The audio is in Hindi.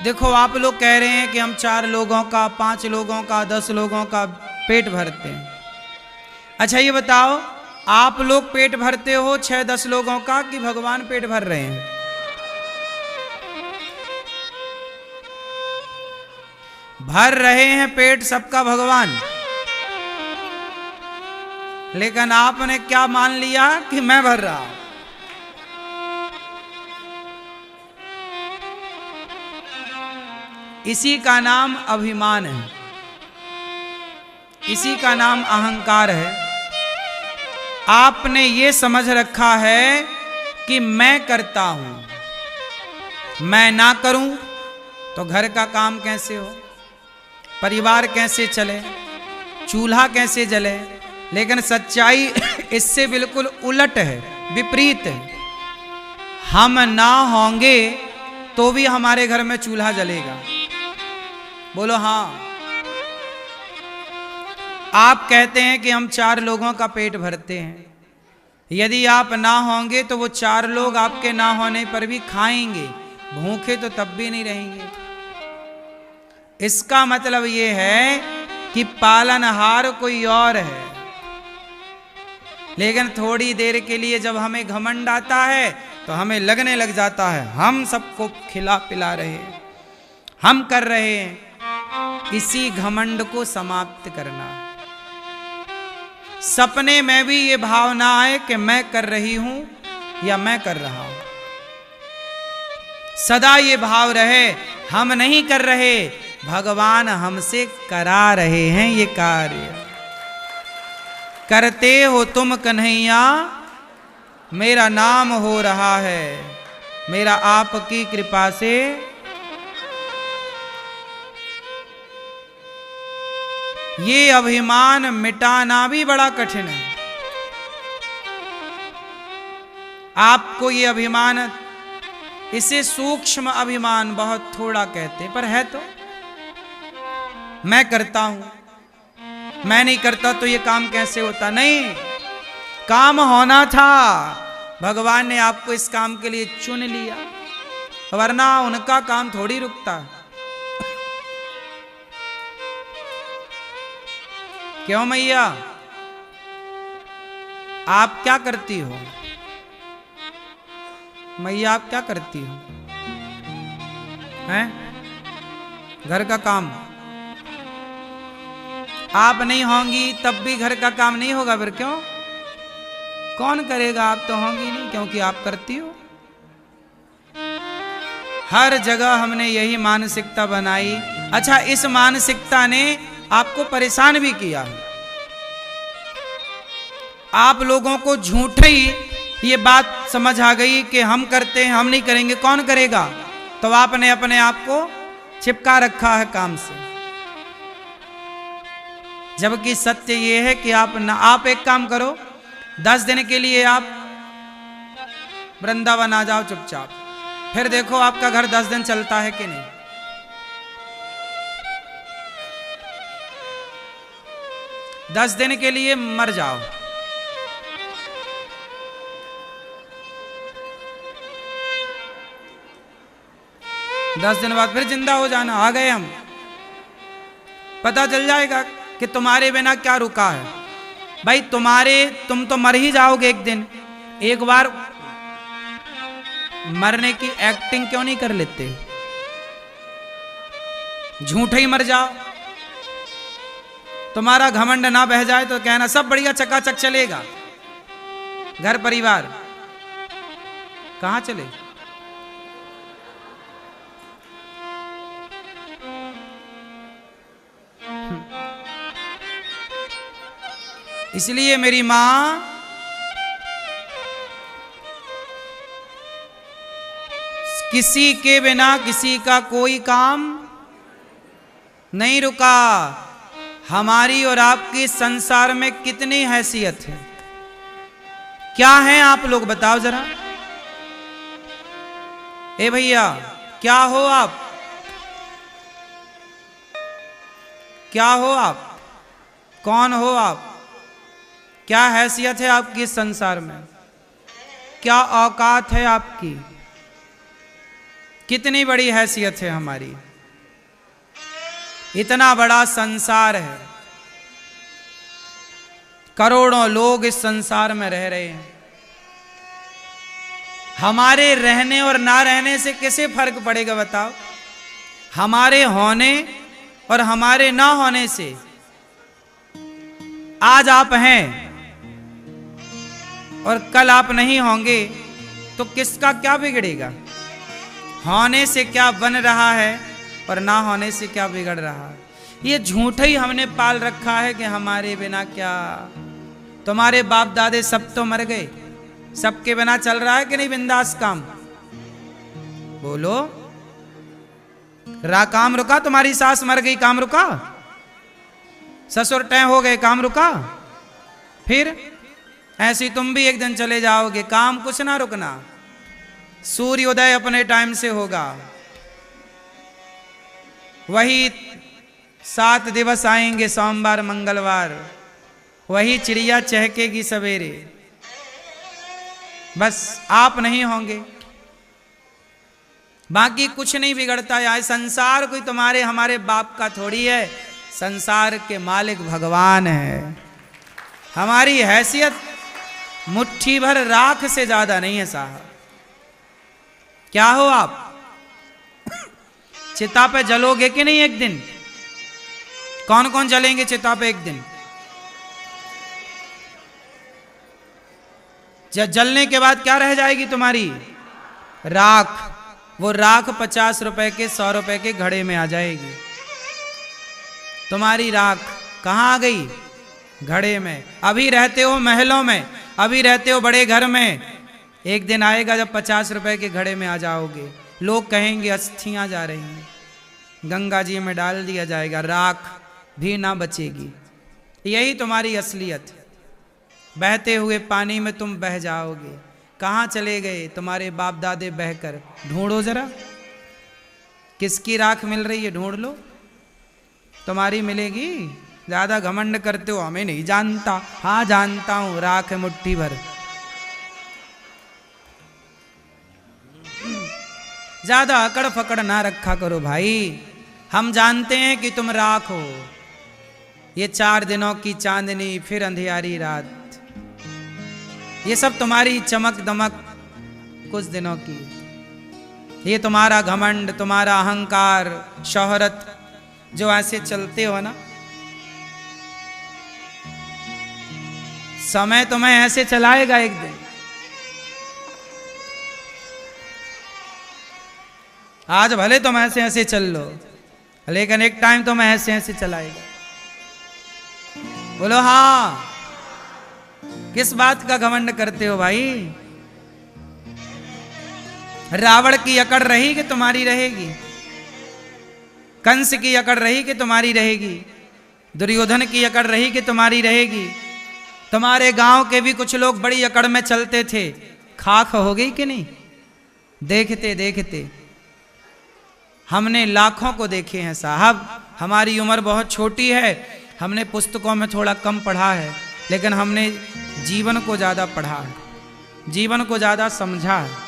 देखो आप लोग कह रहे हैं कि हम 4 लोगों का, 5 लोगों का, 10 लोगों का पेट भरते हैं। अच्छा ये बताओ, आप लोग पेट भरते हो 6-10 लोगों का कि भगवान पेट भर रहे हैं? भर रहे हैं पेट सबका भगवान, लेकिन आपने क्या मान लिया कि मैं भर रहा हूं। इसी का नाम अभिमान है, इसी का नाम अहंकार है। आपने ये समझ रखा है कि मैं करता हूं, मैं ना करूं तो घर का काम कैसे हो, परिवार कैसे चले, चूल्हा कैसे जले। लेकिन सच्चाई इससे बिल्कुल उलट है, विपरीत है। हम ना होंगे तो भी हमारे घर में चूल्हा जलेगा। बोलो हाँ। आप कहते हैं कि हम 4 लोगों का पेट भरते हैं, यदि आप ना होंगे तो वो 4 लोग आपके ना होने पर भी खाएंगे, भूखे तो तब भी नहीं रहेंगे। इसका मतलब ये है कि पालनहार कोई और है, लेकिन थोड़ी देर के लिए जब हमें घमंड आता है तो हमें लगने लग जाता है हम सबको खिला पिला रहे हैं, हम कर रहे हैं। इसी घमंड को समाप्त करना। सपने में भी ये भावना आए कि मैं कर रही हूं या मैं कर रहा हूं। सदा ये भाव रहे हम नहीं कर रहे, भगवान हमसे करा रहे हैं ये कार्य। करते हो तुम कन्हैया, मेरा नाम हो रहा है, मेरा आपकी कृपा से। ये अभिमान मिटाना भी बड़ा कठिन है। आपको ये अभिमान, इसे सूक्ष्म अभिमान बहुत थोड़ा कहते हैं, पर है तो। मैं करता हूं, मैं नहीं करता तो ये काम कैसे होता। नहीं, काम होना था, भगवान ने आपको इस काम के लिए चुन लिया, वरना उनका काम थोड़ी रुकता है। क्यों मैया, आप क्या करती हो? मैया आप क्या करती हो? हैं? घर का काम आप नहीं होंगी तब भी घर का काम नहीं होगा, फिर क्यों? कौन करेगा? आप तो होंगी नहीं, क्योंकि आप करती हो। हर जगह हमने यही मानसिकता बनाई। अच्छा, इस मानसिकता ने आपको परेशान भी किया। आप लोगों को झूठी ये बात समझ आ गई कि हम करते हैं, हम नहीं करेंगे, कौन करेगा? तो आपने अपने आप को चिपका रखा है काम से। जबकि सत्य ये है कि आप एक काम करो, 10 दिन के लिए आप वृंदावन आ जाओ चुपचाप, फिर देखो आपका घर 10 दिन चलता है कि नहीं। 10 दिन के लिए मर जाओ, दस दिन बाद फिर जिंदा हो जाना। आ गए हम, पता चल जाएगा कि तुम्हारे बिना क्या रुका है। भाई तुम तो मर ही जाओगे एक दिन। एक बार मरने की एक्टिंग क्यों नहीं कर लेते? झूठे ही मर जाओ। तुम्हारा घमंड ना बह जाए तो कहना सब बढ़िया चकाचक चलेगा। घर परिवार कहां चले? इसलिए मेरी मां किसी के बिना किसी का कोई काम नहीं रुका। हमारी और आपकी संसार में कितनी हैसियत है, क्या है आप लोग बताओ जरा। ए भैया, क्या हो आप? क्या हो आप? कौन हो आप? क्या हैसियत है आपकी इस संसार में? क्या औकात है आपकी? कितनी बड़ी हैसियत है हमारी, इतना बड़ा संसार है, करोड़ों लोग इस संसार में रह रहे हैं। हमारे रहने और ना रहने से किसे फर्क पड़ेगा बताओ? हमारे होने और हमारे ना होने से। आज आप हैं और कल आप नहीं होंगे तो किसका क्या बिगड़ेगा? होने से क्या बन रहा है और ना होने से क्या बिगड़ रहा है? ये झूठ ही हमने पाल रखा है कि हमारे बिना क्या। तुम्हारे बाप दादे सब तो मर गए, सबके बिना चल रहा है कि नहीं बिंदास काम? बोलो। काम रुका? तुम्हारी सास मर गई, काम रुका? ससुर तय हो गए, काम रुका? फिर ऐसी तुम भी एक दिन चले जाओगे, काम कुछ ना रुकना। सूर्योदय अपने टाइम से होगा, वही 7 दिवस आएंगे, सोमवार मंगलवार, वही चिड़िया चहकेगी सवेरे, बस आप नहीं होंगे, बाकी कुछ नहीं बिगड़ता। यार संसार कोई तुम्हारे हमारे बाप का थोड़ी है, संसार के मालिक भगवान है। हमारी हैसियत मुट्ठी भर राख से ज्यादा नहीं है साहब। क्या हो आप? चिता पे जलोगे कि नहीं एक दिन? कौन कौन जलेंगे चिता पे एक दिन? जलने के बाद क्या रह जाएगी तुम्हारी? राख। वो राख 50 रुपए के 100 रुपए के घड़े में आ जाएगी। तुम्हारी राख कहाँ आ गई? घड़े में। अभी रहते हो महलों में, अभी रहते हो बड़े घर में, एक दिन आएगा जब 50 रुपए के घड़े में आ जाओगे, लोग कहेंगे अस्थियां जा रही हैं, गंगा जी में डाल दिया जाएगा, राख भी ना बचेगी। यही तुम्हारी असलियत। बहते हुए पानी में तुम बह जाओगे। कहाँ चले गए तुम्हारे बाप दादे बहकर? ढूंढो जरा, किसकी राख मिल रही है, ढूंढ लो, तुम्हारी मिलेगी। ज्यादा घमंड करते हो, हमें नहीं जानता। हाँ जानता हूं, राख है मुट्ठी भर। ज्यादा अकड़ फकड़ ना रखा करो भाई। हम जानते हैं कि तुम राख हो। ये 4 दिनों की चांदनी, फिर अंधियारी रात, ये सब तुम्हारी चमक दमक कुछ दिनों की। ये तुम्हारा घमंड, तुम्हारा अहंकार, शोहरत, जो ऐसे चलते हो ना, समय तुम्हें ऐसे चलाएगा एक दिन। आज भले तुम ऐसे ऐसे चल लो, लेकिन एक टाइम तुम्हें ऐसे ऐसे चलाएगा। बोलो हाँ। किस बात का घमंड करते हो भाई? रावण की अकड़ रही कि तुम्हारी रहेगी? कंस की अकड़ रही कि तुम्हारी रहेगी? दुर्योधन की अकड़ रही कि तुम्हारी रहेगी? तुम्हारे गांव के भी कुछ लोग बड़ी अकड़ में चलते थे, खाक हो गई कि नहीं? देखते देखते हमने लाखों को देखे हैं साहब। हमारी उम्र बहुत छोटी है, हमने पुस्तकों में थोड़ा कम पढ़ा है, लेकिन हमने जीवन को ज़्यादा पढ़ा है, जीवन को ज़्यादा समझा है।